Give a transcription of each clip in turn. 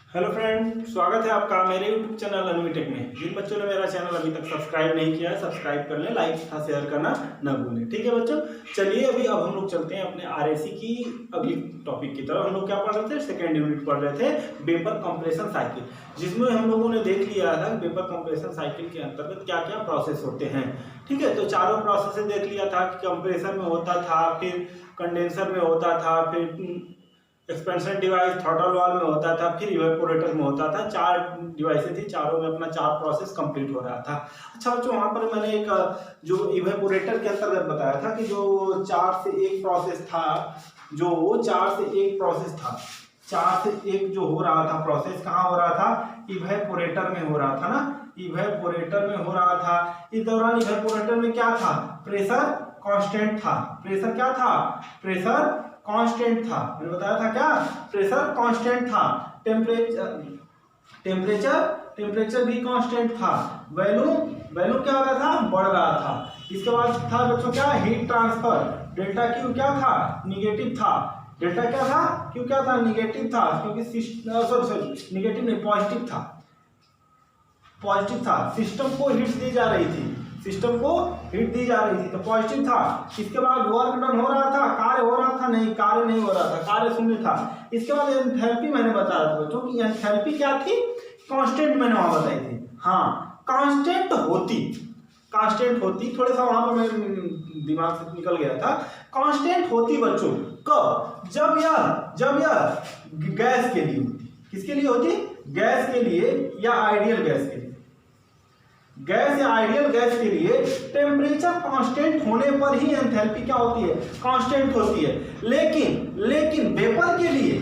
Hello friend, स्वागत है आपका मेरे यूट्यूब चैनल अनविटेक में। जिन बच्चों ने मेरा चैनल अभी तक सब्सक्राइब नहीं किया है, सब्सक्राइब कर लें, लाइक तथा शेयर करना न भूलें। ठीक है बच्चों, चलिए अभी अब हम लोग चलते हैं अपने आरएसी की अगली टॉपिक की तरफ। हम लोग क्या पढ़ रहे थे? सेकेंड यूनिट पढ़ रहे थे, वेपर कंप्रेशन साइकिल, जिसमें हम लोगों ने देख लिया था वेपर कंप्रेशन साइकिल के अंतर्गत क्या क्या प्रोसेस होते हैं। ठीक है, तो चारों प्रोसेस देख लिया था कि कंप्रेसर में होता था, फिर कंडेंसर में होता था, फिर एक्सपेंशन डिवाइस थ्रॉटल वाल्व में होता था, फिर इवेपोरेटर में होता था। चार डिवाइसेस थी, चारों में अपना चार प्रोसेस कंप्लीट हो रहा था। अच्छा बच्चों, वहाँ पर मैंने एक जो इवेपोरेटर के अंतर्गत बताया था कि जो 4 से 1 प्रोसेस था, जो 4 से 1 प्रोसेस था, 4 से 1 जो हो रहा था प्रोसेस, कहाँ हो रहा था? इवेपोरेटर में हो रहा था ना, इवेपोरेटर में हो रहा था। इस दौरान इवेपोरेटर में क्या था? प्रेशर कांस्टेंट था। प्रेशर क्या था? प्रेशर कांस्टेंट था। मैंने बताया था क्या? प्रेशर कांस्टेंट था। टेम्परेचर भी कांस्टेंट था। वैल्यूम क्या हो रहा था? बढ़ रहा था। इसके बाद था बच्चों क्या? Heat transfer. डेल्टा क्यू क्या था? निगेटिव था। डेल्टा क्या था? क्यू क्या था? निगेटिव था, क्योंकि सॉरी निगेटिव नहीं, पॉजिटिव था। पॉजिटिव था, सिस्टम को हीट दी जा रही थी, सिस्टम को हीट दी जा रही थी, तो पॉजिटिव था। इसके बाद वर्क डन हो रहा था, कार्य हो रहा था? नहीं, कार्य नहीं हो रहा था, कार्य शून्य था। इसके बाद एंथैल्पी मैंने बताया था बच्चों कि एंथैल्पी क्या थी? कांस्टेंट मैंने वहां बताई थी। हाँ, कांस्टेंट होती, थोड़ा सा वहां पर मैं दिमाग से निकल गया था। कांस्टेंट होती बच्चों कब? जब यह गैस के लिए होती। किसके लिए होती? गैस के लिए या आइडियल गैस के लिए। गैस या आइडियल गैस के लिए टेम्परेचर कांस्टेंट होने पर ही एंथैल्पी क्या होती है? कांस्टेंट होती है। लेकिन वेपर के लिए,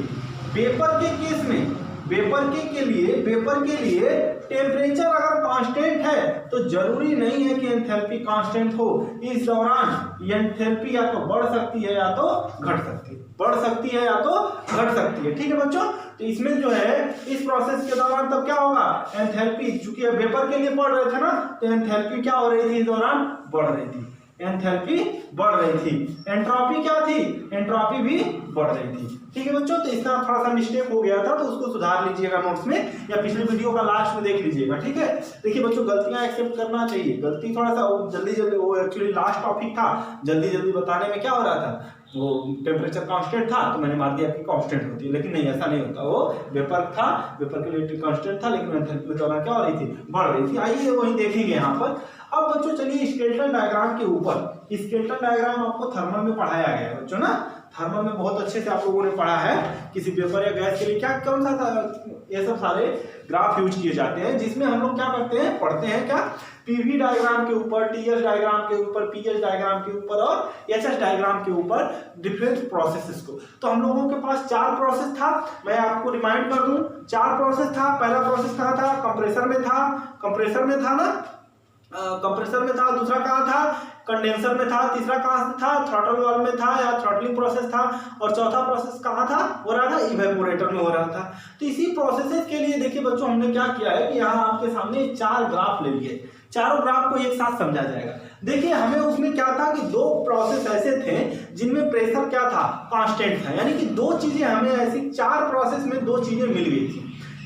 वेपर के केस में, वेपर के लिए टेम्परेचर अगर कांस्टेंट है तो जरूरी नहीं है कि एंथैल्पी कांस्टेंट हो। इस दौरान एंथैल्पी या तो बढ़ सकती है या तो घट सकती है, बढ़ सकती है या तो घट सकती है। ठीक है बच्चों, तो इसमें जो है इस प्रोसेस के दौरान तब क्या होगा? एंथैल्पी, चूंकि वेपर के लिए पढ़ रहे थे ना, तो एंथैल्पी क्या हो रही थी? इस दौरान बढ़ रही थी, एंथैल्पी बढ़ रही थी। एंट्रोपी क्या थी? एंट्रोपी भी बढ़ रही थी। ठीक है बच्चों, तो इस तरह थोड़ा सा मिस्टेक हो गया था, तो उसको सुधार लीजिएगा नोट्स में, या पिछले वीडियो का लास्ट में देख लीजिएगा। ठीक है, देखिए बच्चों, गलतियां एक्सेप्ट करना चाहिए। गलती थोड़ा सा जल्दी वो एक्चुअली लास्ट टॉपिक था, जल्दी बताने में क्या हो रहा था, वो टेम्परेचर कांस्टेंट था तो मैंने मार दिया कि कांस्टेंट होती है, लेकिन नहीं, ऐसा नहीं होता। वो वेपर था, वेपर के लिए कांस्टेंट था, लेकिन एंथैल्पी के दौरान क्या हो रही थी? बढ़ रही थी। आइए वही देखेंगे यहाँ पर। अब बच्चों चलिए स्केलेटन डायग्राम के ऊपर, स्केलेटन डायग्राम आपको थर्मल में पढ़ाया गया है बच्चों ना, थर्मल में बहुत अच्छे से आप लोगों ने पढ़ा है। किसी वेपर या गैस के लिए क्या कौन सा ये सब सारे ग्राफ यूज किए जाते हैं, जिसमें हम लोग क्या करते हैं? पढ़ते हैं क्या? पीवी डायग्राम के ऊपर, टीएस डायग्राम के ऊपर, पीएच डायग्राम के ऊपर और एचएस डायग्राम के ऊपर डिफरेंट प्रोसेसेस को। तो हम लोगों के पास 4 प्रोसेस था। मैं आपको रिमाइंड कर दूं, 4 प्रोसेस था। पहला प्रोसेस कहाँ था? कंप्रेसर में था, कंप्रेसर में था ना, कंप्रेसर में था। दूसरा कहाँ था? कंडेंसर में था। तीसरा कहाँ था? थ्रॉटल वाल्व में था या थ्रॉटलिंग प्रोसेस था। और चौथा प्रोसेस कहाँ था? हो रहा था इवेपोरेटर में हो रहा था। तो इसी प्रोसेसेस के लिए देखिए बच्चों, हमने क्या किया है कि यहाँ आपके सामने 4 ग्राफ ले लिए। चारों ग्राफ को एक साथ समझा जाएगा। देखिए, हमें उसमें क्या था कि 2 प्रोसेस ऐसे थे जिनमें प्रेशर क्या था? कांस्टेंट था। यानी कि 2 चीजें हमें ऐसी, 4 प्रोसेस में 2 चीजें मिल गई थी।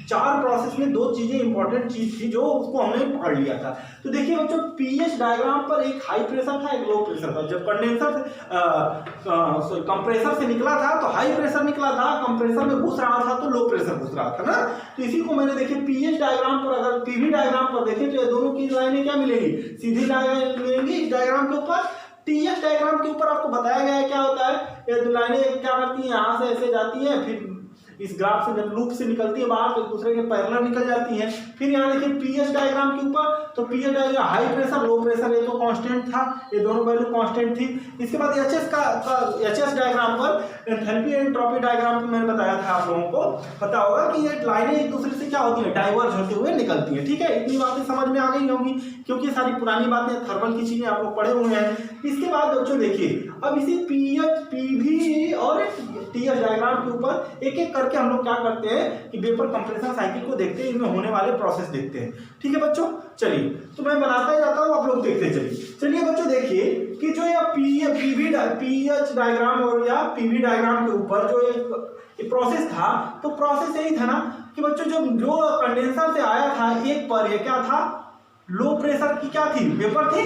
4 प्रोसेस में 2 चीजें इंपॉर्टेंट चीज थी जो उसको हमने पढ़ लिया था। तो देखिए बच्चों, पीएच डायग्राम पर एक हाई प्रेशर था, एक लो प्रेशर था। जब कंडेंसर कंप्रेसर से निकला था तो हाई प्रेशर निकला था, कंप्रेसर में घुस रहा था तो लो प्रेशर घुस रहा था ना। तो इसी को मैंने देखिए पीएच डायग्राम पर, अगर पीवी डायग्राम पर देखें तो ये दोनों की लाइनें क्या मिलेगी? सीधी लाइनें मिलेंगी इस डायग्राम के ऊपर। टीएस डायग्राम के ऊपर आपको बताया गया है क्या होता है। ये 2 लाइनें क्या करती हैं? यहाँ से ऐसे जाती हैं, फिर इस ग्राफ से जब लूप से निकलती है बाहर तो एक दूसरे के पैरेलल निकल जाती है। फिर यहाँ देखिए पीएच डायग्राम के ऊपर, तो pH diagram high pressure, low pressure, ये तो कांस्टेंट था, ये दोनों वैल्यू कांस्टेंट थी। इसके बाद एचएस डायग्राम पर, एंथैल्पी एंट्रोपी डायग्राम पर मैंने बताया था, आप लोगों को पता होगा कि ये लाइनें एक दूसरे से क्या होती है? डाइवर्ज होते हुए निकलती है। ठीक है, इतनी बातें समझ में आ गई होंगी, क्योंकि सारी पुरानी बातें, थर्मल की चीजें आप लोग पढ़े हुए हैं। इसके बाद बच्चों देखिए, अब इसी पीएच, पीवी और टीएच डायग्राम के ऊपर एक एक करके हम लोग क्या करते हैं कि वेपर कंप्रेशन साइकिल को देखते हैं, इनमें होने वाले प्रोसेस देखते हैं। ठीक है बच्चों, चलिए तो मैं बनाता ही जाता हूँ, आप लोग देखते हैं। चलिए बच्चों देखिए कि जो ये पीएच डायग्राम और या पीवी डायग्राम के ऊपर जो एक प्रोसेस था, तो प्रोसेस यही था ना कि बच्चों जो कंडेंसर से आया था एक पर, ये क्या था, लो प्रेशर की क्या थी, वेपर थी,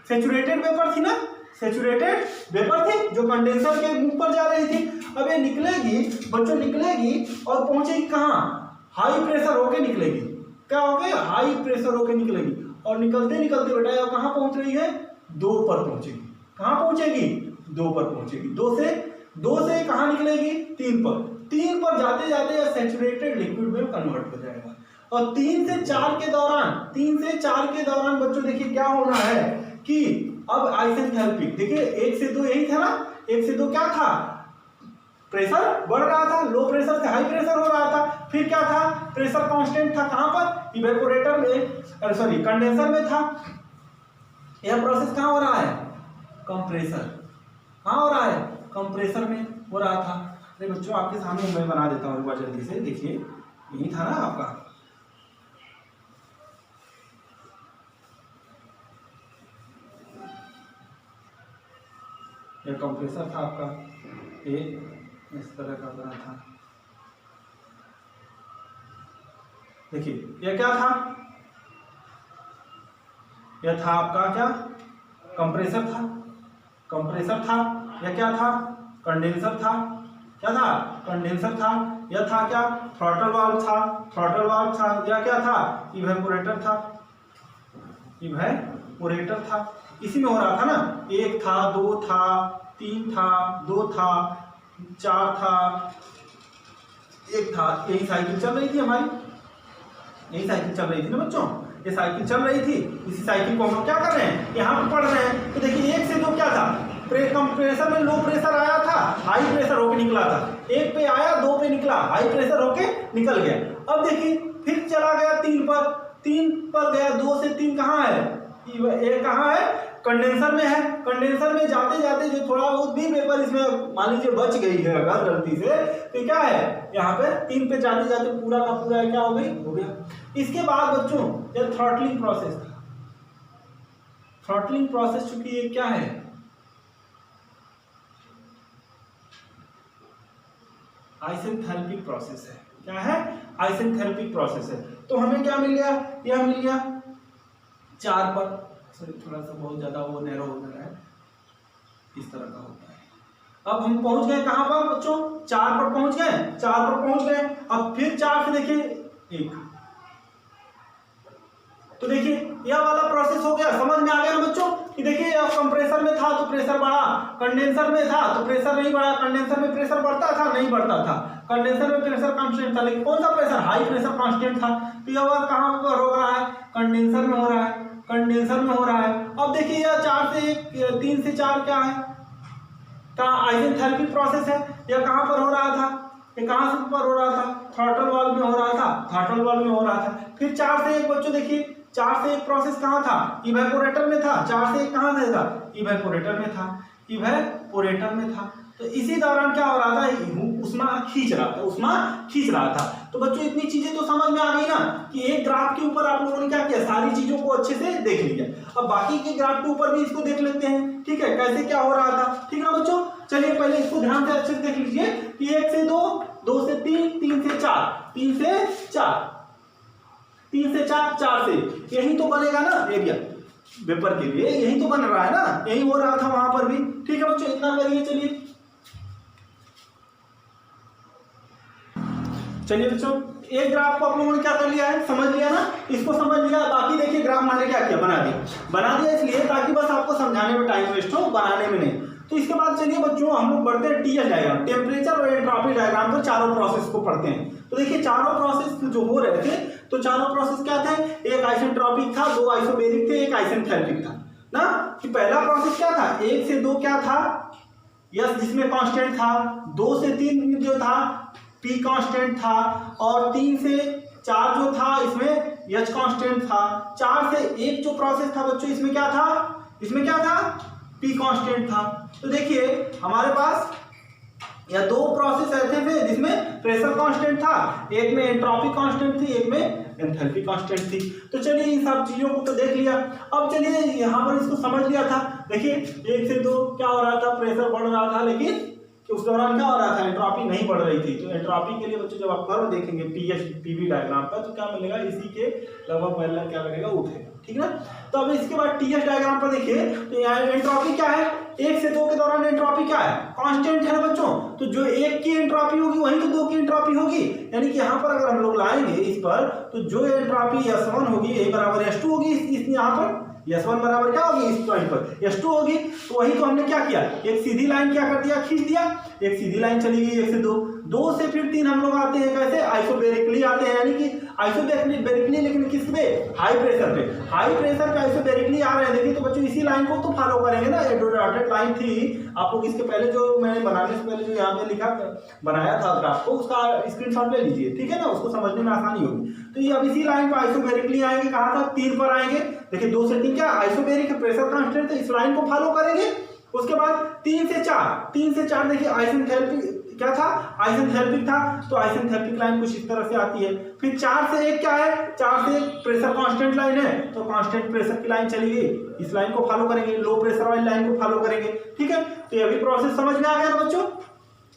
सैचुरेटेड वेपर थी ना, सैचुरेटेड वेपर थी जो कंडेंसर के ऊपर जा रही थी। अब ये निकलेगी बच्चों, निकलेगी और पहुंचेगी कहाँ, हाई प्रेशर होके निकलेगी। क्या हो गया, हाई प्रेशर होके निकलेगी और निकलते निकलते बेटा ये कहाँ पहुंच रही है, 2 पर पहुंचेगी। कहाँ पहुंचेगी, 2 पर पहुंचेगी। 2 से कहाँ निकलेगी, 3 पर। 3 पर जाते जाते यह सैचुरेटेड लिक्विड में कन्वर्ट हो जाएगा। और 3 से 4 के दौरान बच्चों देखिए क्या होना है कि अब आइसेंथैल्पी देखिए, 1 से 2 यही था ना, 1 से 2 क्या था, प्रेशर बढ़ रहा था, लो प्रेशर से हाई प्रेशर हो रहा था। फिर क्या था, प्रेशर कांस्टेंट था कहां पर, इवेपोरेटर में, सॉरी कंडेंसर में था। यह प्रोसेस कहां हो रहा है, कंप्रेसर, कहां हो रहा है, कंप्रेसर में हो रहा था। अरे बच्चों आपके सामने मैं बना देता हूं एक बार जल्दी से, देखिए यही था ना आपका, यह कंप्रेसर था आपका, एक इस तरह का बना था। देखिए यह क्या था, यह था आपका क्या, कंप्रेसर था, कंप्रेसर था। यह क्या था, कंडेंसर था, क्या था, कंडेंसर था। यह था क्या, थ्रॉटल वाल्व था, थ्रॉटल वाल्व था। यह क्या था, इवेपोरेटर था, इवेपोरेटर था। इसी में हो रहा था ना, 1 था, 2 था, 3 था, 2 था, 4 था, 1 था। यही साइकिल चल रही थी हमारी, यही साइकिल चल रही थी ना बच्चों, ये साइकिल चल रही थी। इसी साइकिल को हम लोग क्या कर रहे हैं, यहाँ पे पढ़ रहे हैं। तो देखिए 1 से 2 क्या था, कंप्रेसर में लो प्रेशर आया था, हाई प्रेशर होके निकला था। 1 पे आया, 2 पे निकला, हाई प्रेशर होके निकल गया। अब देखिए फिर चला गया 3 पर, 3 पर गया, 2 से 3 कहाँ है, ये कहाँ है, कंडेंसर में है। कंडेंसर में जाते जाते जो थोड़ा बहुत भी वेपर इसमें मान लीजिए बच गई है अगर गलती से, तो क्या है, यहाँ पे 3 पे जाते जाते पूरा का पूरा क्या हो गई, हो गया। इसके बाद बच्चों ये थ्रॉटलिंग प्रोसेस था। थ्रॉटलिंग प्रोसेस चूंकि ये क्या है, आइसेंथैल्पिक प्रोसेस है। क्या है, आइसेंथैल्पिक प्रोसेस है। तो हमें क्या मिल गया, यह मिल गया 4 पर, सॉरी थोड़ा सा बहुत ज्यादा वो नैरो हो रहा है, इस तरह का होता है। अब हम पहुंच गए कहां पर बच्चों, 4 पर पहुंच गए, 4 पर पहुंच गए। अब फिर 4 से देखिए 1, तो देखिए यह वाला प्रोसेस हो गया। समझ में आ गया ना बच्चों कि देखिए अब कंप्रेसर में था तो प्रेशर बढ़ा, कंडेंसर में था तो प्रेशर नहीं बढ़ा। कंडेंसर में प्रेशर बढ़ता था, नहीं बढ़ता था। कंडेंसर में प्रेशर कांस्टेंट था, लेकिन कौन सा प्रेशर, हाई प्रेशर कांस्टेंट था। तो यह बात कहां पर हो रहा है, कंडेंसर में हो रहा है, कंडेंसर में हो रहा है। अब देखिए यह 4 से 1, 3 से 4 क्या है, आइसेंथैल्पिक प्रोसेस है। यह कहां पर हो रहा था, ये कहां से पर हो रहा था, थ्रॉटल वाल्व में हो रहा था, थ्रॉटल वाल्व में हो रहा था। फिर 4 से 1 बच्चों देखिए, 4 से 1 प्रोसेस कहां था, इवेपोरेटर में था। 4 से 1 कहां था, इवेपोरेटर में था, इवेपोरेटर में था। तो इसी दौरान क्या हो रहा था, उष्मा खींच रहा था, उष्मा खींच रहा था। तो बच्चों इतनी चीजें तो समझ में आ गई ना कि एक ग्राफ के ऊपर आप लोगों ने क्या किया, सारी चीजों को अच्छे से देख लिया। अब बाकी के ग्राफ के ऊपर भी इसको देख लेते हैं, ठीक है, कैसे क्या हो रहा था। ठीक है बच्चों, चलिए पहले इसको ध्यान से अच्छे से देख लीजिए कि 1 से 2, 2 से 3, 3 से 4, 3 से 4, 3 से 4, 4 से, यही तो बनेगा ना एरिया वेपर के लिए, यही तो बन रहा है ना, यही हो रहा था वहां पर भी। ठीक है बच्चों, इतना करिए। चलिए बच्चों, एक ग्राफ को आप लोगों ने क्या कर लिया है, समझ लिया ना, इसको समझ लिया। बाकी देखिए ग्राफ मैंने क्या किया, बना दिया इसलिए ताकि बस आपको समझाने में टाइम वेस्ट हो, बनाने में नहीं। तो इसके बाद चलिए बच्चों हम लोग बढ़ते हैं टीएच डायग्राम, टेम्परेचर और एंट्रोपी डायग्राम पर चारों प्रोसेस को पढ़ते हैं। तो देखिए चारों प्रोसेस जो हो रहे थे, तो चारों प्रोसेस क्या थे, एक आइसेंट्रोपिक था, 2 आइसोबेरिक थे, एक आइसेंथैल्पिक था ना। कि पहला प्रोसेस क्या था, 1 से 2 क्या था, यस जिसमें कांस्टेंट था। 2 से 3 जो था पी कांस्टेंट था, और 3 से 4 जो था इसमें एच कांस्टेंट था। 4 से 1 जो प्रोसेस था बच्चों, इसमें क्या था, पी कांस्टेंट था। तो देखिए हमारे पास या दो प्रोसेस ऐसे थे जिसमें प्रेशर कांस्टेंट था, एक में एंट्रोपी कांस्टेंट थी, एक में एंथैल्पी कांस्टेंट थी। तो चलिए इन सब चीजों को तो देख लिया। अब चलिए यहाँ पर इसको समझ लिया था। देखिए 1 से 2 क्या हो रहा था, प्रेशर बढ़ रहा था, लेकिन उस दौरान क्या हो रहा था, एंट्रोपी नहीं बढ़ रही थी। तो एंट्रोपी के लिए बच्चों जब आप करो देखेंगे पीवी डायग्राम पर तो क्या मिलेगा, इसी के लगभग पहले क्या लगेगा, उठेगा, ठीक ना। तो अब इसके बाद टीएस डायग्राम पर देखिए, तो यहाँ एंट्रोपी क्या है, 1 से 2 के दौरान एंट्रोपी क्या है, कांस्टेंट है ना बच्चों। तो जो 1 की एंट्रोपी होगी वही तो 2 की एंट्रोपी होगी। यानी कि यहाँ पर अगर हम लोग लाएंगे इस पर, तो जो एंट्रोपी S1 होगी यही बराबर S2 होगी। इस यहाँ पर S1 बराबर क्या होगी, इस पॉइंट पर S2 होगी। तो वही तो हमने क्या किया, एक सीधी लाइन क्या कर दिया, खींच दिया। एक सीधी लाइन चली गई 1 से 2, 2 से फिर 3 हम लोग आते हैं कैसे, आइसोबेरिकली आते हैं। यानी कि आइसोबेरिकली लेकिन किस पे, हाई प्रेशर पे। हाई प्रेशर पे आइसोबेरिकली आ रहे हैं। देखिए तो बच्चों इसी लाइन को तो फॉलो करेंगे ना। ये डॉटेड लाइन थी, आप लोग इसके पहले जो मैंने बनाने से पहले जो यहाँ पे लिखा बनाया था ग्राफ को, उसका स्क्रीनशॉट ले लीजिए, ठीक है ना, उसको समझने में आसानी होगी। तो ये अब इसी लाइन पर आइसोबेरिकली आएंगे, कहाँ था, 3 पर आएंगे। देखिए 2 से 3 क्या आइसोबेरिक प्रेशर कांस्टेंट, तो इस लाइन को फॉलो करेंगे। उसके बाद 3 से 4 देखिए आइसेंथैल्पिक क्या था, आइसेंथैल्पिक था। तो आइसेंथैल्पिक लाइन कुछ इस तरह से आती है। फिर 4 से 1 क्या है, 4 से 1 प्रेशर कांस्टेंट लाइन है, तो कांस्टेंट प्रेशर की लाइन चली गई, इस लाइन को फॉलो करेंगे, लो प्रेशर वाली लाइन को फॉलो करेंगे, ठीक है। तो ये भी प्रोसेस समझ में आ गया ना बच्चों।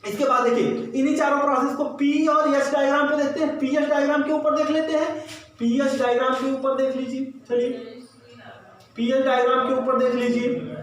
इसके बाद देखिए इन्हीं चारों प्रोसेस को पी और एच डायग्राम पे देखते हैं। पीएच डायग्राम के ऊपर देख लेते हैं, पीएच डायग्राम के ऊपर देख लीजिए। चलिए पीएच डायग्राम के ऊपर देख लीजिए।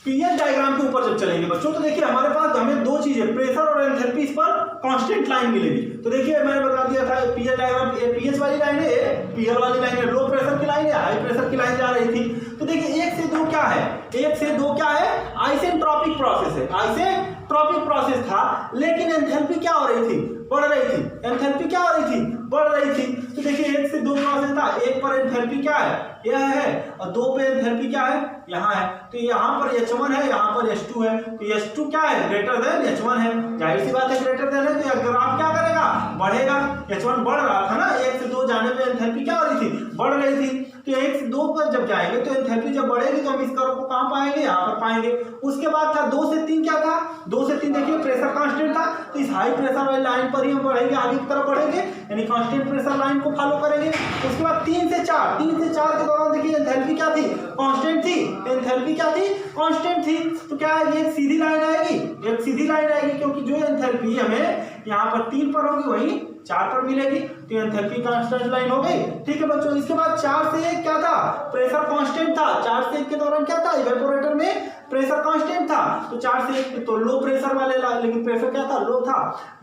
पीएच डायग्राम के ऊपर जब चलेंगे बच्चों, तो देखिए हमारे पास हमें दो चीजें, प्रेशर और एंथैल्पी, इस पर कांस्टेंट लाइन मिलेगी। तो देखिए मैंने बता दिया था पीएच डायग्राम, पीएच वाली लाइन है, पीएल वाली लाइन है, लो प्रेशर की लाइन है, हाई प्रेशर की लाइन जा रही थी। तो देखिए 1 से 2 क्या है, 1 से 2 क्या है, आइसेंट्रोपिक प्रोसेस है, आइसेंट्रोपिक प्रोसेस था। लेकिन एंथैल्पी क्या हो रही थी, बढ़ रही थी। एंथैल्पी क्या हो रही थी, बढ़ रही थी। तो देखिए 1 से 2 प्रोसेस था, 1 पर एंथैल्पी क्या है, यह है, और 2 पे एंथैल्पी क्या है, यहाँ है। तो यहाँ पर H1 है, यहाँ पर H2 है। तो H2 क्या है, ग्रेटर देन H1 है, जाहिर सी बात है ग्रेटर देन है, तो यह ग्राफ क्या करेगा, बढ़ेगा। H1 बढ़ रहा था ना, 1 से 2 जाने पे एंथैल्पी क्या हो रही थी, बढ़ रही थी। तो 1 से 2 पर जब जाएंगे तो एंथैल्पी जब बढ़ेगी तो हम इस कर्व को कहाँ पाएंगे, यहाँ पर पाएंगे। उसके बाद था 2 से 3 क्या था, 2 से 3 देखिए प्रेशर कांस्टेंट था। तो इस हाई प्रेशर वाली लाइन पर ही हम बढ़ेंगे, आगे की तरफ बढ़ेंगे, यानी कांस्टेंट प्रेशर लाइन को फॉलो करेंगे। उसके बाद 3 से 4 के दौरान देखिए एंथैल्पी क्या थी, कांस्टेंट थी। एंथैल्पी क्या थी, कांस्टेंट थी। तो क्या आएगी, एक सीधी लाइन आएगी, एक सीधी लाइन आएगी, क्योंकि जो एंथैल्पी हमें यहाँ पर 3 पर होगी वही 4 पर मिलेगी। तो एंथैल्पी कांस्टेंट लाइन हो गई, ठीक है बच्चों। इसके बाद 4 से 1 क्या था, प्रेशर कांस्टेंट था। 4 से 1 के दौरान क्या था, इवेपोरेटर में प्रेशर कांस्टेंट था। तो 4 से 1 तो लो प्रेशर वाले, लेकिन प्रेशर क्या था, लो था।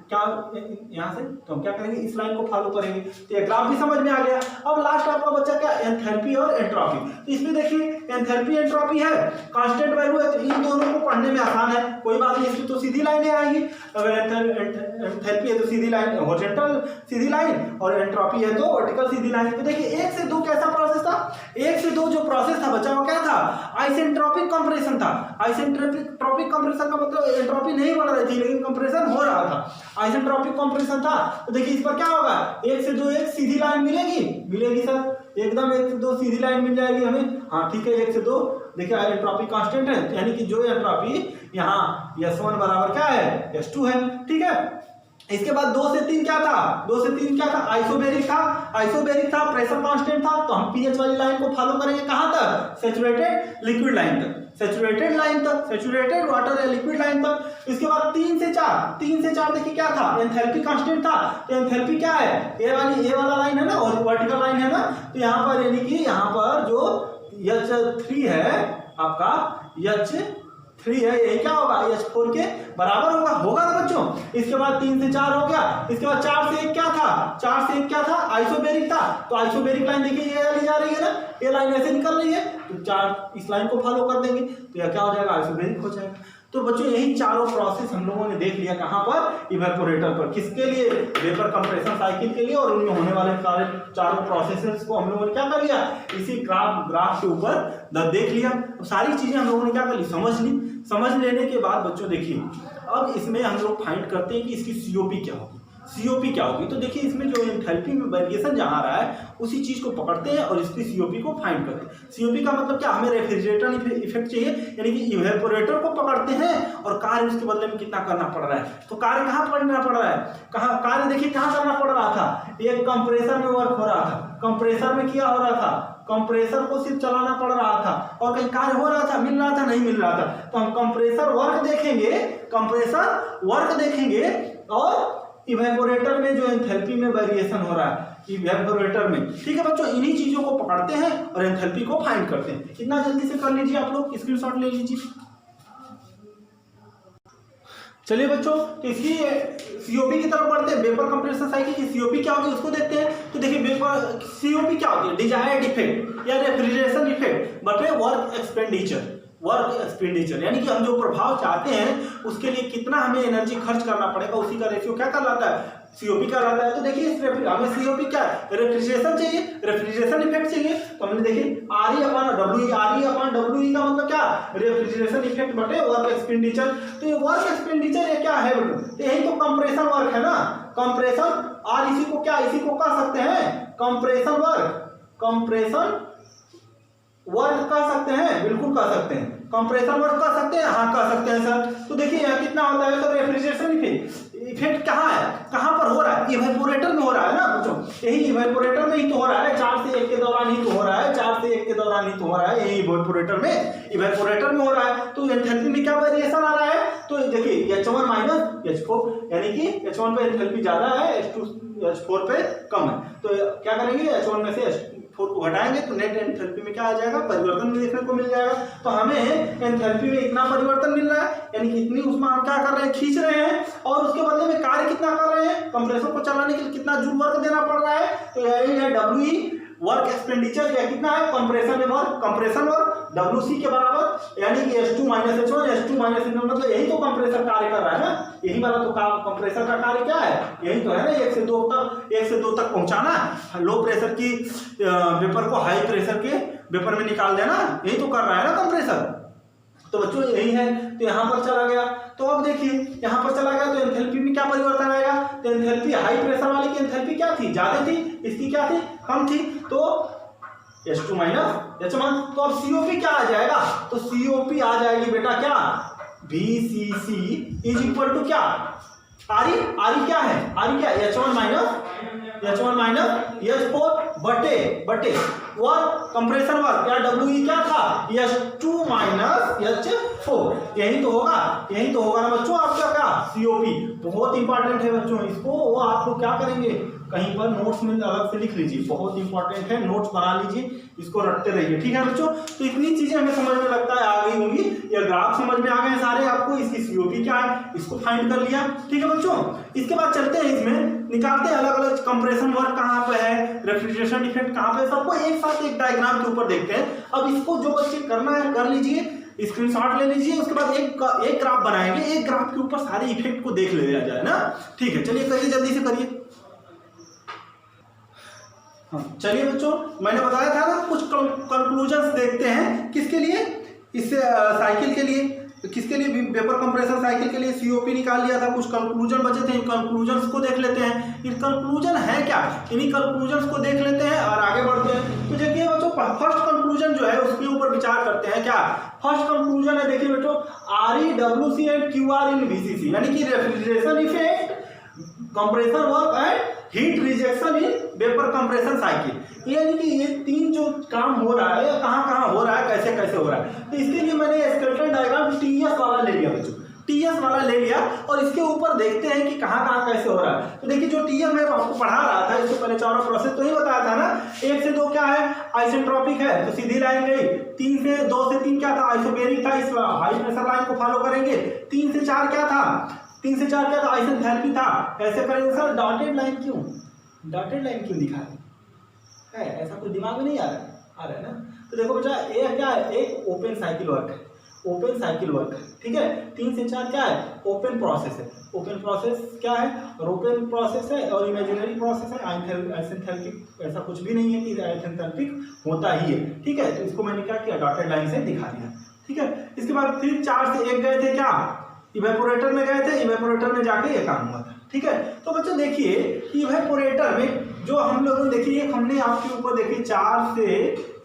क्या यहाँ से तो हम क्या करेंगे, इस लाइन को फॉलो करेंगे। तो ये ग्राफ भी समझ में आ गया। अब लास्ट आपका बच्चा क्या, एंथैल्पी और एंट्रोपी। तो इसमें देखिए एंथैल्पी एंट्रोपी है, कांस्टेंट वैल्यू है, तो इन दोनों को पढ़ने में आसान है, कोई बात नहीं। इसकी तो सीधी लाइनें आएंगी। अगर एंथैल्पी है तो सीधी लाइन, हॉरिजॉन्टल सीधी लाइन, और एंट्रोपी है तो वर्टिकल सीधी लाइन। तो देखिए 1 से 2 कैसा प्रोसेस था, 1 से 2 जो प्रोसेस था बच्चा वो क्या था, आइसेंट्रोपिक कंप्रेशन था। आइसेंट्रोपिक कंप्रेशन का मतलब एंट्रोपी नहीं बढ़ रही थी लेकिन कंप्रेशन हो रहा था, आइसेंट्रोपिक कंप्रेशन था। तो देखिए इस पर क्या होगा, 1 से 2 एक सीधी लाइन मिलेगी सर, एकदम 1 से 2 सीधी लाइन मिल जाएगी हमें। हाँ ठीक है, 1 से 2 देखिए एंट्रोपी कांस्टेंट है, यानी कि जो एंट्रोपी यहाँ S1 बराबर क्या है, S2 है, ठीक है। इसके बाद 2 से 3 क्या था, 2 से 3 क्या था, आइसोबेरिक था, प्रेशर कांस्टेंट था। तो हम पीएच वाली लाइन को फॉलो करेंगे, कहां तक, सैचुरेटेड लिक्विड लाइन तक, सैचुरेटेड वाटर या लिक्विड लाइन तक। इसके बाद 3 से 4 देखिए क्या था, एंथैल्पी कांस्टेंट था। तो एंथैल्पी क्या है, ए वाला लाइन है ना, और वर्टिकल लाइन है ना। तो यहाँ पर यानी कि यहाँ पर जो H3 है आपका, H3 है, ये क्या होगा, H4 के बराबर होगा ना बच्चों। इसके बाद 3 से 4 हो गया। इसके बाद 4 से 1 क्या था, 4 से 1 क्या था, आइसोबेरिक था। तो आइसोबेरिक लाइन देखिए ये वाली जा रही है ना, ये लाइन ऐसे निकल रही है, तो 4 इस लाइन को फॉलो कर देंगे, तो यह क्या हो जाएगा, आइसोबेरिक हो जाएगा। तो बच्चों यही चारों प्रोसेस हम लोगों ने देख लिया, कहाँ पर, इवेपोरेटर पर। किसके लिए, वेपर कंप्रेशन साइकिल के लिए, और उनमें होने वाले चारों प्रोसेसेस को हम लोगों ने क्या कर लिया, इसी ग्राफ के ऊपर देख लिया। सारी चीजें हम लोगों ने क्या कर ली, समझ लेने के बाद बच्चों देखिए अब इसमें हम लोग फाइंड करते हैं कि इसकी सीओपी क्या होगी। सीओपी क्या होगी। तो देखिए इसमें जो एंथैल्पी में वेरिएशन जहाँ आ रहा है उसी चीज को पकड़ते हैं और इसकी सीओपी को फाइंड करते हैं। सीओपी का मतलब क्या, हमें रेफ्रिजरेटर इफेक्ट चाहिए, यानी कि इवेपोरेटर को पकड़ते हैं और कार्य उसके बदले में कितना करना पड़ रहा है। तो कार्य कहाँ करना पड़ रहा है, कहाँ कार्य देखिए कहाँ करना पड़ रहा था, एक कंप्रेसर में वर्क हो रहा था, कंप्रेसर में क्या हो रहा था, कंप्रेसर को सिर्फ चलाना पड़ रहा था और कहीं कार्य हो रहा था, मिल रहा था, नहीं मिल रहा था। तो हम कंप्रेसर वर्क देखेंगे, कंप्रेसर वर्क देखेंगे और इवेपोरेटर में जो एंथैल्पी में वेरिएशन हो रहा है इवेपोरेटर में, ठीक है बच्चों, इन्हीं चीजों को पकड़ते हैं और एंथैल्पी को फाइंड करते हैं। इतना जल्दी से कर लीजिए, आप लोग स्क्रीनशॉट ले लीजिए। चलिए बच्चों, तो इसकी सीओपी की तरफ बढ़ते हैं, वेपर कंप्रेशन साइकिल की सीओपी क्या होगी उसको देखते हैं। तो देखिए वेपर सीओपी क्या होती है, डिजायर्ड इफेक्ट या refrigeration effect but work expenditure, work expenditure यानी कि हम जो प्रभाव चाहते हैं उसके लिए कितना हमें एनर्जी खर्च करना पड़ेगा, उसी का रेशियो क्या कहलाता है, सीओपी कहलाता है। तो देखिए इस हमें सीओपी क्या है, रेफ्रिजरेशन चाहिए, रेफ्रिजरेशन इफेक्ट चाहिए। तो हमने देखिए आरई अपॉन डब्ल्यू का मतलब क्या, रेफ्रिजरेशन इफेक्ट बटे वर्क एक्सपेंडिचर। तो ये वर्क एक्सपेंडिचर ये क्या है बेटो, तो यही तो कंप्रेशन वर्क है ना, कंप्रेशन, और इसी को क्या, इसी को कह सकते हैं कंप्रेशन वर्क, कंप्रेशन वर्क कह सकते हैं, बिल्कुल कह सकते हैं, कंप्रेशन वर्क कह सकते हैं, हाँ कह सकते हैं सर। तो देखिए यहाँ कितना होता है, तो रेफ्रिजरेशन इफेक्ट कहाँ है, कहाँ पर हो रहा है, इवेपोरेटर में हो रहा है ना बच्चों, यही इवेपोरेटर में ही तो हो रहा है, 4 से 1 के दौरान ही तो हो रहा है, 4 से 1 के दौरान ही तो हो रहा है, यही इवेपोरेटर में हो रहा है। तो एंथैल्पी में क्या वेरिएशन आ रहा है, तो देखिए H1 माइनस H4 यानी कि H1 पे एंथैल्पी ज्यादा है, H4 पे कम है। तो क्या करेंगे, H1 में से H4 को घटाएंगे तो नेट एंथैल्पी में क्या आ जाएगा, परिवर्तन देखने को मिल जाएगा। तो हमें एंथैल्पी में इतना परिवर्तन मिल रहा है, यानी कि इतनी उसमें हम क्या कर रहे हैं, खींच रहे हैं, और उसके बदले में कार्य कितना कर रहे हैं, कंप्रेसर को चलाने के लिए कितना जूल वर्क देना पड़ रहा है। तो यही है डब्ल्यू वर्क एक्सपेंडिचर, या कितना है कंप्रेशन में वर्क, कंप्रेशन वर्क WC के बराबर, यानी कि H2 minus H1, H2 minus H1, मतलब यही तो कंप्रेसर कार्य कर रहा है ना, यही वाला तो कंप्रेसर का कार्य क्या है, यही तो है ना, 1 से 2 तक पहुंचाना, लो प्रेशर की वेपर को हाई प्रेशर के वेपर में निकाल देना, यही तो कर रहा है ना कंप्रेसर। तो बच्चों यही है। तो यहाँ पर चला गया, तो अब देखिए यहाँ पर चला गया तो एंथैल्पी में क्या परिवर्तन आएगा, तो एंथैल्पी हाई प्रेशर वाली की एंथैल्पी क्या थी, ज्यादा थी, इसकी क्या थी, कम थी, तो H2 माइनस H1। तो अब सीओपी क्या आ जाएगा, तो सीओपी आ जाएगी बेटा क्या, VCC इज इक्वल टू क्या, आरी क्या है, आरी क्या, H1 माइनस H4 बटे वर्क कंप्रेशन वर्क या WE क्या था, H2 माइनस H4, यही तो होगा ना बच्चों आपका क्या, सीओपी। बहुत इंपॉर्टेंट है बच्चों, इसको वो आप लोग क्या करेंगे, कहीं पर नोट्स में अलग से लिख लीजिए, बहुत इंपॉर्टेंट है, नोट्स बना लीजिए, इसको रखते रहिए, ठीक है बच्चों। तो इतनी चीजें हमें समझ में लगता है आ गई होंगी, ये ग्राफ समझ में आ गए सारे आपको, इसकी सीओपी क्या है इसको फाइंड कर लिया, ठीक है बच्चों। इसके बाद चलते हैं, इसमें निकालते हैं अलग अलग कंप्रेशन वर्क कहाँ पे है, रेफ्रिजरेशन इफेक्ट कहाँ पे, सबको एक साथ एक डायग्राम के ऊपर देखते हैं। अब इसको जो बच्चे करना है कर लीजिए, स्क्रीनशॉट ले लीजिए, उसके बाद एक ग्राफ बनाएंगे, एक ग्राफ के ऊपर सारे इफेक्ट को देख लिया जाए ना, ठीक है। चलिए करिए, जल्दी से करिए। चलिए बच्चों, मैंने बताया था ना कुछ कंक्लूजन्स देखते हैं, किसके लिए, इससे साइकिल के लिए, किसके लिए, वेपर कंप्रेशन साइकिल के लिए सीओपी निकाल लिया था, कुछ कंक्लूजन बचे थे, इन कंक्लूजन्स को देख लेते हैं। इन कंक्लूजन है क्या, इन्हीं कंक्लूजन्स को देख लेते हैं और आगे बढ़ते हैं। तो देखिए बच्चों, फर्स्ट कंक्लूजन जो है उसके ऊपर विचार करते हैं। क्या फर्स्ट कंक्लूजन है, देखिए बेटो, REWC and QR in VCC, यानी कि refrigeration effect, compression work and heat rejection in vapour compression cycle, यानी कि ये तीन जो काम हो रहा है, कहाँ हो रहा है, कैसे कैसे हो रहा है। तो इसके लिए मैंने स्केलेटन डायग्राम TS वाला ले लिया बच्चों, TS वाला ले लिया, और इसके ऊपर देखते हैं कि कहाँ कैसे हो रहा है। तो देखिए जो TS मैं आपको पढ़ा रहा था, इससे पहले चारों प्रोसेस तो ही बताया था ना, 1 से 2 क्या है, आइसेंट्रोपिक है, तो सीधी लाइन गई, 2 से 3 क्या था, आइसोबेरिक था, इस हाई प्रेशर लाइन को फॉलो करेंगे। 3 से 4 क्या था, आइसेंथैल्पी था। कैसे करेंगे सर, डॉटेड लाइन क्यों दिखा है, ऐसा कुछ दिमाग में नहीं आ रहा है ना। तो देखो बेटा, ये क्या है, एक ओपन साइकिल वर्क है, ठीक है। 3 से 4 क्या है, ओपन प्रोसेस है, ओपन प्रोसेस क्या है, और ओपन प्रोसेस है और इमेजिनरी प्रोसेस है, आइसेंथैल्पिक ऐसा कुछ भी नहीं है कि आइसेंथैल्पिक होता ही है, ठीक है। तो इसको मैंने क्या किया, डॉटेड लाइन से दिखा दिया, ठीक है। इसके बाद फिर 4 से 1 गए थे क्या, इवेपोरेटर में गए थे, इवेपोरेटर में जाके ये काम हुआ था। ठीक है, तो बच्चों देखिए इवेपोरेटर में जो हम लोगों ने देखिए हमने आपके ऊपर देखिए 4 से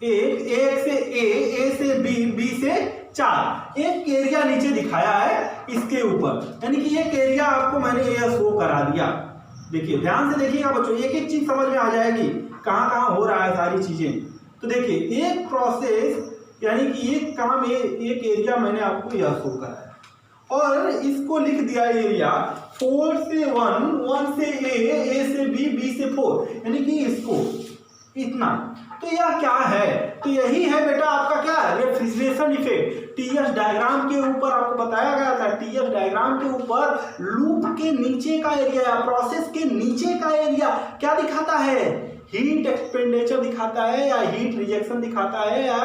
1, 1 से ए से बी से 4 एक एरिया नीचे दिखाया है इसके ऊपर, यानी कि एक एरिया आपको मैंने ये शो करा दिया। देखिए ध्यान से देखिएगा बच्चों, एक एक चीज समझ में आ जाएगी कहाँ कहाँ हो रहा है सारी चीजें। तो देखिए एक प्रोसेस यानी कि एक काम एक एरिया मैंने आपको यह शो करा है और इसको लिख दिया एरिया 4 से 1, 1 से ए से बी से 4, यानी कि इसको इतना। तो यह क्या है? तो यही है बेटा आपका क्या रेफ्रिजरेशन इफेक्ट। टीएस डायग्राम के ऊपर आपको बताया गया था, टीएस डायग्राम के ऊपर लूप के नीचे का एरिया या प्रोसेस के नीचे का एरिया क्या दिखाता है? हीट एक्सपेंडिचर दिखाता है या हीट रिजेक्शन दिखाता है या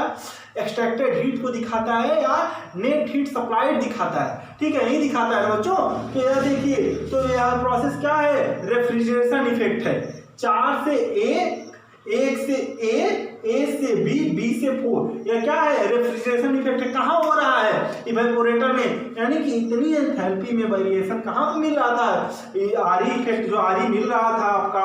एक्सट्रैक्टेड हीट को दिखाता है या नेट हीट सप्लाइड दिखाता है। ठीक है, यही दिखाता है बच्चों। तो यह देखिए, तो यह प्रोसेस क्या है? रेफ्रिजरेशन इफेक्ट है। 4 से ए, 1 से ए से बी से 4, यह क्या है? रेफ्रिजरेशन इफेक्ट है। कहाँ हो रहा है? इवेपोरेटर में, यानी कि इतनी एंथैल्पी में वेरिएशन कहाँ पे मिल रहा था? आरई इफेक्ट जो आरई मिल रहा था आपका,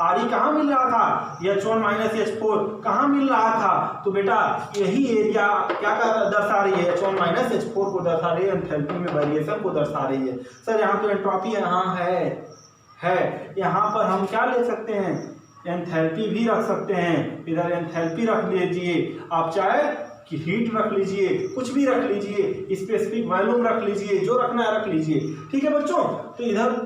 आरई कहाँ मिल रहा था? H1 - H4 कहाँ मिल रहा था? तो बेटा यही एरिया क्या दर्शा रही है? H1 - H4 को दर्शा रही है, एंथैल्पी में वेरिएशन को दर्शा रही है। सर यहाँ तो एंट्रोपी यहाँ है, यहाँ पर हम क्या ले सकते हैं? एंथैल्पी भी रख सकते हैं। इधर एंथैल्पी रख लीजिए, आप चाहे कि हीट रख लीजिए, कुछ भी रख लीजिए, स्पेसिफिक वॉल्यूम रख लीजिए, जो रखना है रख लीजिए। ठीक है बच्चों, तो इधर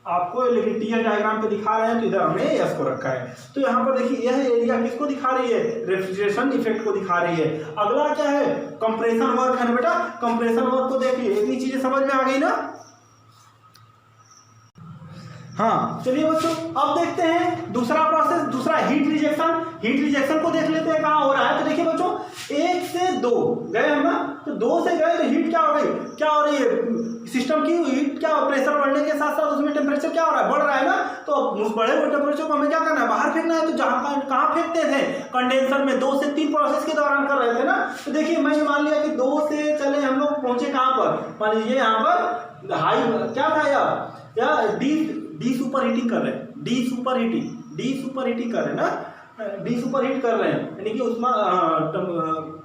आपको टीएल डायग्राम पे दिखा रहे हैं, तो इधर हमने एस को रखा है। तो यहाँ पर देखिए यह एरिया किसको दिखा रही है? रेफ्रिजरेशन इफेक्ट को दिखा रही है। अगला क्या है? कंप्रेशन वर्क है ना बेटा। कंप्रेशन वर्क को देखिए, इतनी चीजें समझ में आ गई ना? हाँ चलिए बच्चों, अब देखते हैं दूसरा प्रोसेस, दूसरा हीट रिजेक्शन। हीट रिजेक्शन को देख लेते हैं कहाँ हो रहा है। तो देखिए बच्चों 1 से 2 गए हम ना, तो 2 से गए तो हीट क्या हो गई? क्या हो रही है? सिस्टम की हीट क्या, प्रेशर बढ़ने के साथ साथ उसमें टेम्परेचर क्या हो रहा है? बढ़ रहा है ना। तो उस बढ़े हुए टेम्परेचर को हमें क्या करना है? बाहर फेंकना है। तो जहाँ कहाँ फेंकते थे? कंडेंसर में। 2 से 3 प्रोसेस के दौरान कर रहे थे ना। तो देखिए मैंने मान लिया कि 2 से चले हम लोग पहुंचे कहाँ पर? मान लीजिए यहाँ पर हाई क्या था या डी सुपर हीटिंग कर रहे हैं, डी सुपर हीटिंग कर रहे हैं ना, डी सुपर हीट कर रहे हैं, यानी कि उसमें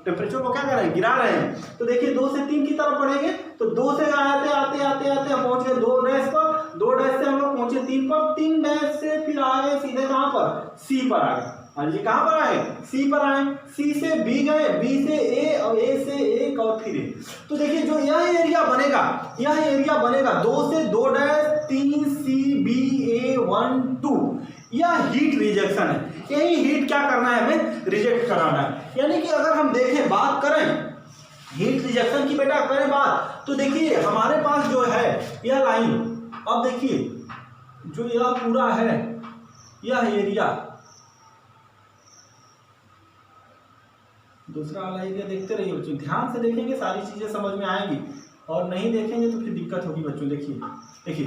टेम्परेचर को क्या कर रहे हैं? गिरा रहे हैं। तो देखिए 2 से 3 की तरफ बढ़ेंगे, तो 2 से आते हम पहुंच गए 2 डैश पर, 2 डैश से हम लोग पहुंचे 3 पर, 3 डैश से फिर आए सीधे कहाँ पर? सी पर आ गए। हाँ जी, कहाँ पर आए? सी पर आए। सी से बी गए, बी से ए और ए से 1 और फिर ए। तो देखिए जो यह एरिया बनेगा, यह एरिया बनेगा 2 से 2 डैश 3 सी बी ए 1 2, यह हीट रिजेक्शन है। यही हीट क्या करना है? हमें रिजेक्ट कराना है। यानी कि अगर हम देखें, बात करें हीट रिजेक्शन की बेटा करें बात, तो देखिए हमारे पास जो है यह लाइन, अब देखिए जो यह पूरा है यह एरिया, दूसरा वाला एरिया देखते रहिए बच्चों, ध्यान से देखेंगे सारी चीजें समझ में आएंगी, और नहीं देखेंगे तो फिर दिक्कत होगी बच्चों। देखिए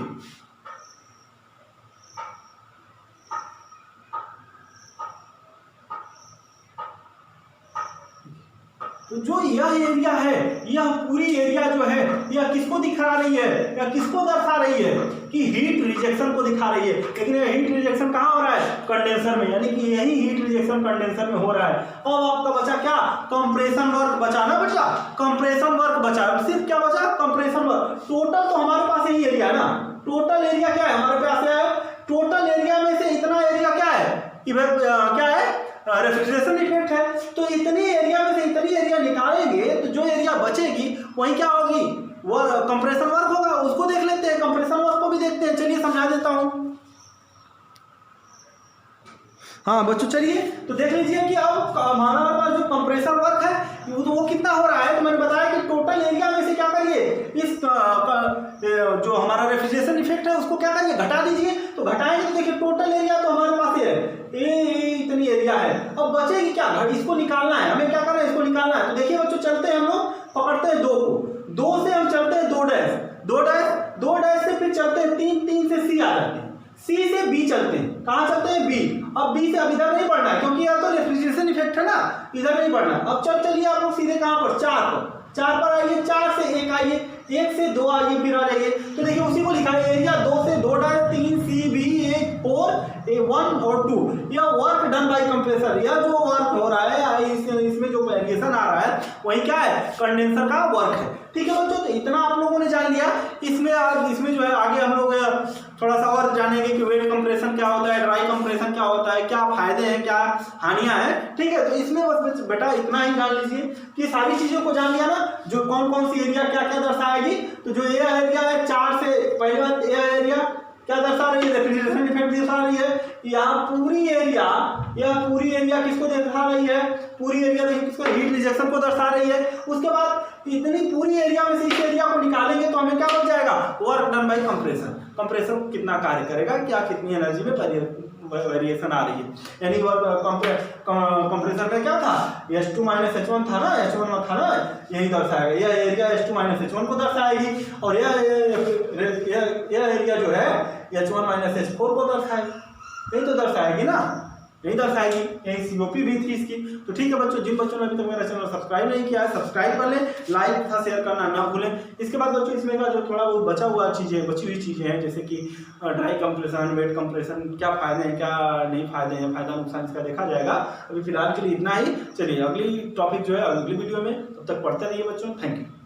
तो जो यह एरिया है, यह पूरी एरिया जो है यह किसको दिखा रही है या किसको दर्शा रही है? कि हीट रिजेक्शन को दिखा रही है। लेकिन यह हीट रिजेक्शन कहाँ हो रहा है? कंडेंसर में, यानी कि यही हीट रिजेक्शन कंडेंसर में हो रहा है। अब आपका बचा क्या? कंप्रेशन वर्क बचा ना बचा, कंप्रेशन वर्क बचा। सिर्फ क्या बचा? Compression work. टोटल तो हमारे पास यही एरिया है ना, टोटल एरिया क्या है हमारे पास है? टोटल एरिया में से इतना एरिया क्या है? क्या है? रेफ्रिजरेशन इफेक्ट है। तो इतनी एरिया में से इतनी एरिया निकालेंगे तो जो एरिया बचेगी वही क्या होगी? वो कंप्रेशन वर्क होगा। उसको देख लेते हैं, कंप्रेशन वर्क को भी देखते हैं। चलिए समझा देता हूं। हाँ बच्चों चलिए तो देख लीजिए कि अब हमारा पास जो कंप्रेशन वर्क है वो कितना हो रहा है। तो मैंने बताया कि टोटल एरिया में से क्या करिए, इस जो हमारा रेफ्रिजरेशन इफेक्ट है उसको क्या करिए? घटा दीजिए। तो घटाएंगे तो देखिए टोटल एरिया तो हमारे पास है इतनी एरिया है। अब बचेगी क्या? इसको निकालना है हमें। क्या करना है? इसको निकालना है। तो देखिए बच्चों चलते हैं हम लोग, पकड़ते हैं 2 को, 2 से हम चलते हैं 2 डैश, 2 डैश से फिर चलते हैं 3 से सी आ जाते हैं, सी से बी चलते हैं। कहाँ चलते हैं? बी। अब बी से अब इधर नहीं बढ़ना है क्योंकि यार तो रेफ्रिजरेशन इफेक्ट है ना, इधर नहीं बढ़ना है। अब चलिए आप लोग सीधे कहाँ पर? 4 पर आइए, 4 से 1 आइए, 1 से 2 आइए फिर आ जाइए, तो देखिए उसी को लिखा है एरिया 2 से 2 3 CB 1 और 2, यह वर्क डन बाय कंप्रेसर, यह जो वर्क हो रहा है इसमें जो वेरिएशन आ रहा है वही क्या है, कंडेंसर का वर्क है। ठीक है बच्चों, तो इतना आप लोगों ने जान लिया। इसमें जो है आगे हम लोग थोड़ा सा और जानेंगे कि वेट कंप्रेशन क्या होता है, ड्राई कंप्रेशन क्या होता है, क्या फायदे हैं क्या हानियां हैं। ठीक है, तो इसमें बस बेटा इतना ही जान लीजिए कि सारी चीजों को जान लिया ना, जो कौन कौन सी एरिया क्या क्या दर्शाएगी। तो जो एयर एरिया है 4 से, पहली बात एयर एरिया क्या दर्शा रही है, रेफ्रिजरेशन इफेक्ट दर्शा रही है। यहाँ पूरी एरिया किसको दर्शा रही है, पूरी एरिया देखिए किसको, हीट रिजेक्शन को दर्शा रही है। उसके बाद इतनी पूरी एरिया में से इस एरिया को निकालेंगे तो हमें क्या बच जाएगा, work done by compressor, compressor कितना कार्य करेगा, क्या कितनी एनर्जी में वेरिएशन आ रही है। यानी कंप्रेसर में क्या था, H2 - H1 था ना, H1 था ना, यही दर्शाएगा, यह एरिया H2 - H1 को दर्शाएगी, और यह एरिया जो है H1 - H4 को दर्शाएगी, यही तो दर्शाएगी ना, यही दर्शाएगी, यही COP भी थी इसकी। तो ठीक है बच्चों, जिन बच्चों ने अभी तक मेरा चैनल सब्सक्राइब नहीं किया है सब्सक्राइब कर लें, लाइक तथा शेयर करना ना भूलें। इसके बाद बच्चों इसमें का जो थोड़ा बहुत बची हुई चीज़ें हैं, जैसे कि ड्राई कंप्रेशन, वेट कंप्रेशन, क्या फायदे हैं क्या नहीं फायदे हैं, फायदा नुकसान इसका देखा जाएगा। अभी फिलहाल के लिए इतना ही, चलिए अगली टॉपिक जो है अगली वीडियो में, तब तक पढ़ते रहिए बच्चों, थैंक यू।